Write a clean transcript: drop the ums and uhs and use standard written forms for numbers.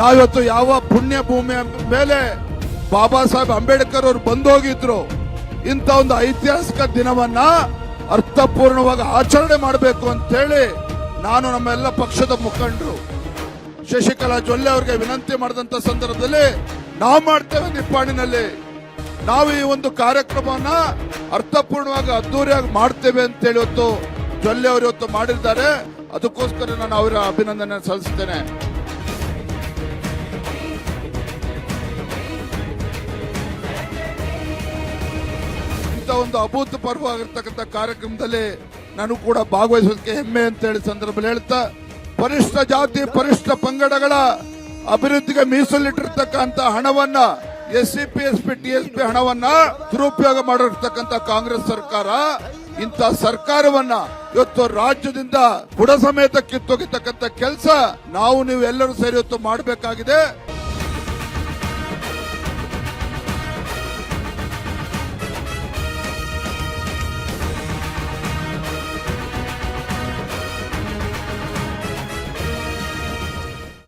ನಾವಿವತ್ತು ಯಾವ ಪುಣ್ಯ ಭೂಮಿಯ ಮೇಲೆ ಬಾಬಾ ಸಾಹೇಬ್ ಅಂಬೇಡ್ಕರ್ ಅವರು ಬಂದೋಗಿದ್ರು, ಇಂಥ ಒಂದು ಐತಿಹಾಸಿಕ ದಿನವನ್ನ ಅರ್ಥಪೂರ್ಣವಾಗಿ ಆಚರಣೆ ಮಾಡಬೇಕು ಅಂತೇಳಿ ನಾನು ನಮ್ಮೆಲ್ಲ ಪಕ್ಷದ ಮುಖಂಡರು ಶಶಿಕಲಾ ಜೊಲ್ಲೆ ಅವರಿಗೆ ವಿನಂತಿ ಮಾಡಿದಂತ ಸಂದರ್ಭದಲ್ಲಿ ನಾವು ಮಾಡ್ತೇವೆ ನಿಪ್ಪಾಣಿನಲ್ಲಿ, ನಾವು ಈ ಒಂದು ಕಾರ್ಯಕ್ರಮವನ್ನ ಅರ್ಥಪೂರ್ಣವಾಗಿ ಅದ್ದೂರಿಯಾಗಿ ಮಾಡ್ತೇವೆ ಅಂತೇಳಿ ಇವತ್ತು ಜೊಲ್ಲೆ ಅವರು ಇವತ್ತು ಮಾಡಿದ್ದಾರೆ. ಅದಕ್ಕೋಸ್ಕರ ನಾನು ಅವರ ಅಭಿನಂದನೆ ಸಲ್ಲಿಸ್ತೇನೆ. ಇಂಥ ಒಂದು ಅಭೂತಪೂರ್ವವಾಗಿರ್ತಕ್ಕಂಥ ಕಾರ್ಯಕ್ರಮದಲ್ಲಿ ನಾನು ಕೂಡ ಭಾಗವಹಿಸೋದಕ್ಕೆ ಹೆಮ್ಮೆ ಅಂತೇಳಿ ಸಂದರ್ಭದಲ್ಲಿ ಹೇಳ್ತಾ, ಪರಿಶಿಷ್ಟ ಜಾತಿ ಪರಿಶಿಷ್ಟ ಪಂಗಡಗಳ ಅಭಿವೃದ್ಧಿಗೆ ಮೀಸಲಿಟ್ಟಿರ್ತಕ್ಕಂಥ ಹಣವನ್ನ SCP, SP, TSP ಹಣವನ್ನ ದುರುಪಯೋಗ ಮಾಡಿರ್ತಕ್ಕಂಥ ಕಾಂಗ್ರೆಸ್ ಸರ್ಕಾರ, ಇಂಥ ಸರ್ಕಾರವನ್ನ ಇವತ್ತು ರಾಜ್ಯದಿಂದ ಬುಡ ಸಮೇತ ಕಿತ್ತೊಗಿತಕ್ಕಂಥ ಕೆಲಸ ನಾವು ನೀವು ಎಲ್ಲರೂ ಸೇರಿ ಇವತ್ತು ಮಾಡಬೇಕಾಗಿದೆ.